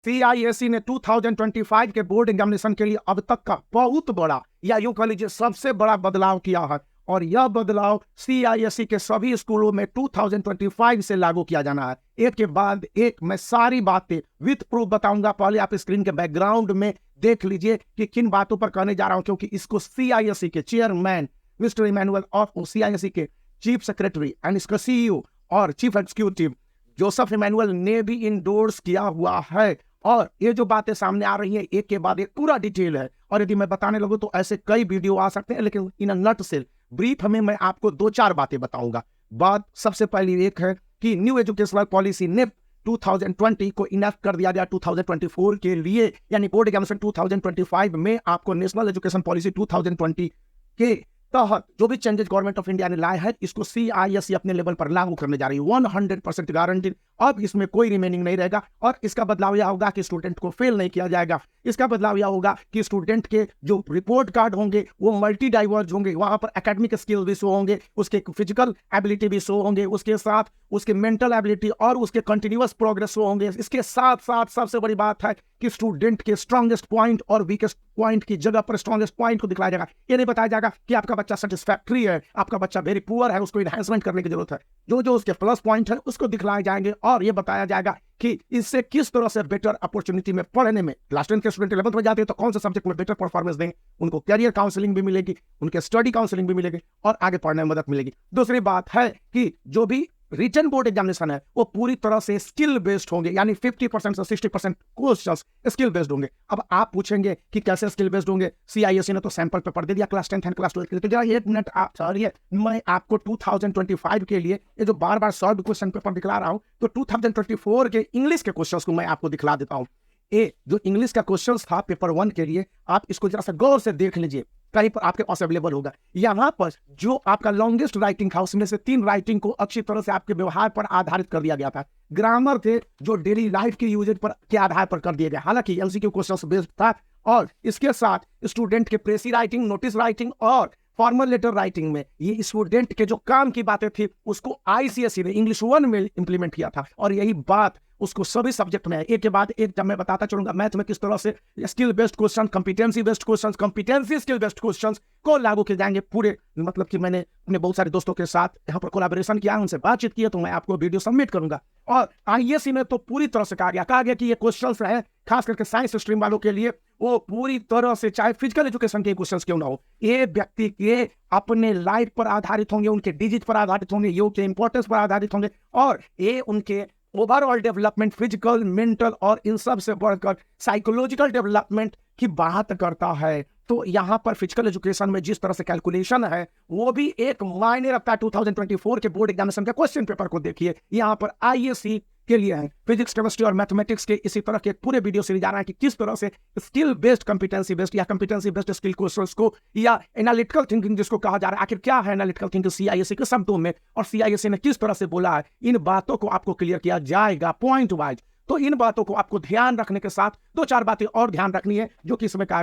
CISE ने 2025 के board examination के लिए अब तक का बहुत बड़ा या यूं कह लीजिए सबसे बड़ा बदलाव किया है, और यह बदलाव CISE के सभी स्कूलों में 2025 से लागू किया जाना है। एक के बाद एक मैं सारी बातें विथ प्रूफ बताऊंगा। पहले आप स्क्रीन के बैकग्राउंड में देख लीजिए कि किन बातों पर कहने जा रहा हूं, क्योंकि इसको CISE के चेयरमैन मिस्टर इमैनुअल और CISE के चीफ सेक्रेटरी एंड इसका CEO और चीफ एग्जीक्यूटिव जोसेफ इमैनुअल ने भी इंडोर्स किया हुआ है। और ये जो बातें सामने आ रही हैं एक के बाद एक पूरा डिटेल है, और यदि मैं बताने लगूं तो ऐसे कई वीडियो आ सकते हैं, लेकिन इन अ नट सेल ब्रीफ में मैं आपको 2-4 बातें बताऊंगा। बात सबसे पहली एक है कि न्यू एजुकेशनल पॉलिसी NEP 2020 को इनेक्ट कर दिया गया 2024 के लिए, यानी बोर्ड एग्जामिनेशन 2025 में आपको नेशनल एजुकेशन पॉलिसी 2020 के तहत जो भी चेंजेस गवर्नमेंट ऑफ इंडिया ने लाए हैं इसको CISE अपने लेवल पर लागू करने जा रही है। 100% गारंटी, अब इसमें कोई रिमेनिंग नहीं रहेगा। और इसका बदलाव यह होगा कि स्टूडेंट को फेल नहीं किया जाएगा। इसका बदलाव यह होगा कि स्टूडेंट के जो रिपोर्ट कार्ड होंगे वो मल्टी डाइवर्ज होंगे, वहां पर एकेडमिक स्किल भी शो होंगे, उसके फिजिकल एबिलिटी भी शो होंगे, उसके साथ उसके मेंटल एबिलिटी और उसके कंटिन्यूअस प्रोग्रेस शो होंगे। इसके साथ साथ सबसे बड़ी बात है कि स्टूडेंट के स्ट्रॉन्गेस्ट पॉइंट और वीकेस्ट पॉइंट की जगह पर स्ट्रॉन्गेस्ट पॉइंट को दिखाया जाएगा। ये नहीं बताया जाएगा कि आपका बच्चा सेटिस्फैक्ट्री है, आपका बच्चा वेरी पुअर है, उसको इनहेंसमेंट करने की जरूरत है। जो जो उसके प्लस पॉइंट है उसको दिखलाए जाएंगे, और ये बताया जाएगा कि इससे किस तरह से बेटर अपॉर्चुनिटी में पढ़ने में, क्लास 10 के स्टूडेंट 11th में जाते हैं तो कौन से सब्जेक्ट में बेटर परफॉर्मेंस देंगे, उनको कैरियर काउंसलिंग भी मिलेगी, उनके स्टडी काउंसलिंग भी मिलेगी और आगे पढ़ने में मदद मिलेगी। दूसरी बात है कि जो भी रिटन बोर्ड एग्जामिनेशन है वो पूरी तरह से स्किल बेस्ड होंगे, यानी 50% से 60% क्वेश्चंस स्किल बेस्ड होंगे। अब आप पूछेंगे कि कैसे स्किल बेस्ड होंगे, CISE ने तो सैंपल पेपर दे दिया क्लास 10 एंड क्लास 12 के लिए। तो जरा एक मिनट आप सॉरी, मैं आपको 2025 के लिए ये जो बार बार सॉल्व क्वेश्चन पेपर दिखला रहा हूं, तो 2024 के इंग्लिश के क्वेश्चंस को मैं आपको दिखला देता हूं। ए जो इंग्लिश का क्वेश्चन था पेपर 1 के लिए, आप इसको जरा सा गौर से देख लीजिए, कहीं पर आपके पास अवेलेबल होगा। यहाँ पर जो आपका लॉन्गेस्ट राइटिंग था उसमें से 3 राइटिंग को अच्छी तरह से आपके व्यवहार पर आधारित कर दिया गया था। ग्रामर थे जो डेली लाइफ के यूजेज पर के आधार पर कर दिए गए, हालांकि MCQ क्वेश्चन बेस्ड था। और इसके साथ स्टूडेंट के प्रेसी राइटिंग, नोटिस राइटिंग और फॉर्मल लेटर राइटिंग में ये स्टूडेंट के जो काम की बातें थी उसको ICSE ने इंग्लिश 1 में इंप्लीमेंट किया था, और यही बात उसको सभी सब्जेक्ट में है। एक के बाद एक जब मैं बताता चलूंगा मैथ में किस तरह से skill based question, competency based question, competency skill based question को लागू किए जाएंगे पूरे, मतलब कि मैंने अपने बहुत सारे दोस्तों के साथ यहाँ पर कोलैबोरेशन किया, उनसे बातचीत की, तो मैं आपको वीडियो सबमिट करूंगा। और ISE में तो पूरी तरह से कहा गया कि ये क्वेश्चन है खास करके साइंस स्ट्रीम वालों के लिए, वो पूरी तरह से चाहे फिजिकल एजुकेशन के क्वेश्चंस क्यों ना हो, ये व्यक्ति के अपने लाइफ पर आधारित होंगे, उनके डिजिट पर आधारित होंगे, योग के इंपॉर्टेंस पर आधारित होंगे, और ये उनके ओवरऑल डेवलपमेंट, फिजिकल, मेंटल और इन सब से बढ़कर साइकोलॉजिकल डेवलपमेंट की बात करता है। तो यहाँ पर फिजिकल एजुकेशन में जिस तरह से कैलकुलेशन है वो भी एक मायने रखता है। 2024 के बोर्ड एग्जामिनेशन के क्वेश्चन पेपर को देखिए, यहाँ पर ISE के लिए है फिजिक्स, केमिस्ट्री और मैथमेटिक्स के इसी तरह के पूरे वीडियो सीरीज आ रहा है कि किस तरह से स्किल बेस्ड, कॉम्पिटेंसी बेस्ड या कॉम्पिटेंसी बेस्ड स्किल क्वेश्चंस को, या एनालिटिकल थिंकिंग जिसको कहा जा रहा है, आखिर क्या है एनालिटिकल थिंकिंग CISE के शब्दों में, और CISE ने किस तरह से बोला है, इन बातों को आपको क्लियर किया जाएगा पॉइंट वाइज। तो इन बातों को आपको ध्यान रखने के साथ 2-4 बातें और ध्यान रखनी है जो कि इसमें कहा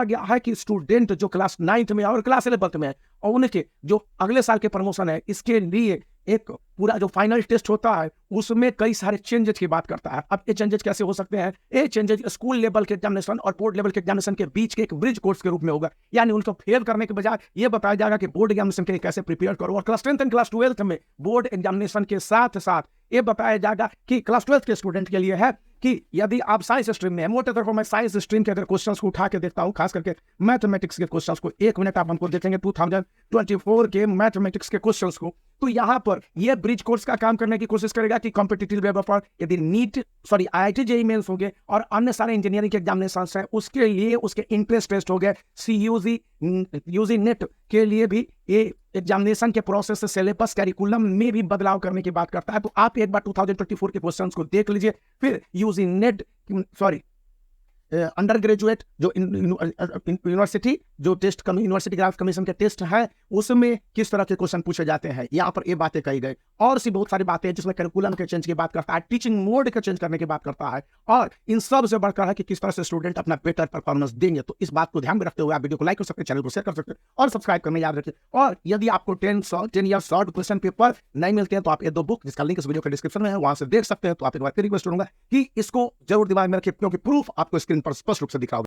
गया है कि स्टूडेंट जो क्लास 9th में और क्लास 11th में है और उनके जो अगले साल के प्रमोशन है, इसके लिए एक पूरा जो फाइनल टेस्ट होता है उसमें कई सारे चेंजेस की बात करता है। अब ये चेंजेस कैसे हो सकते हैं? ये चेंजेस स्कूल लेवल के एग्जामिनेशन और बोर्ड लेवल के एग्जामिनेशन के बीच के एक ब्रिज कोर्स के रूप में होगा, यानी उनको फेल करने के बजाय ये बताया जाएगा कि बोर्ड एग्जामिनेशन के लिए कैसे प्रिपेयर करो। और class 10th and class 12th में बोर्ड एग्जामिनेशन के साथ साथ ये बताया जाएगा कि क्लास 12th के स्टूडेंट के लिए है कि यदि आप साइंस स्ट्रीम में, मोटे तौर पर मैं साइंस स्ट्रीम के अगर क्वेश्चंस को उठा के देखता हूं, खास करके मैथमेटिक्स के क्वेश्चंस को, 1 मिनट आप हमको देखेंगे 2024 के मैथमेटिक्स के क्वेश्चंस को, तो यहाँ पर ये ब्रिज कोर्स का काम करने की कोशिश करेगा कि कॉम्पिटिटिव लेवल पर यदि IIT JEE मेंस हो गए और अन्य सारे इंजीनियरिंग के एग्जामिनेशन है उसके लिए उसके इंट्रेंस टेस्ट हो गए, CUG नेट के लिए भी ये एग्जामिनेशन के प्रोसेस से सिलेबस कैरिकुलम में भी बदलाव करने की बात करता है। तो आप एक बार 2024 के क्वेश्चंस को देख लीजिए, फिर UG नेट अंडर ग्रेजुएट जो यूनिवर्सिटी जो टेस्ट यूनिवर्सिटी ग्राफ कमीशन के टेस्ट है उसमें किस तरह के क्वेश्चन पूछे जाते हैं, यहाँ पर ये बातें कही गई। और सी बहुत सारी बातें जिसमें करिकुलम के चेंज की बात करता है, टीचिंग मोड के चेंज करने की बात करता है, और इन सब से बढ़कर है कि किस तरह से स्टूडेंट अपना बेटर परफॉर्मेंस देंगे। तो इस बात को ध्यान में रखते हुए आप वीडियो को लाइक कर सकते हैं, चैनल को शेयर कर सकते हैं और सब्सक्राइब करना याद रखें। और यदि आपको 10 या शॉर्ट क्वेश्चन पेपर नहीं मिलते हैं तो आप ये 2 बुक जिसका लिंक इस वीडियो के डिस्क्रिप्शन में है वहां से देख सकते हैं। तो आप एक बार रिक्वेस्ट करूंगा कि इसको जरूर दिमाग में रखिए, क्योंकि प्रूफ आपको स्क्रीन पर स्पष्ट रूप से दिखा होगा।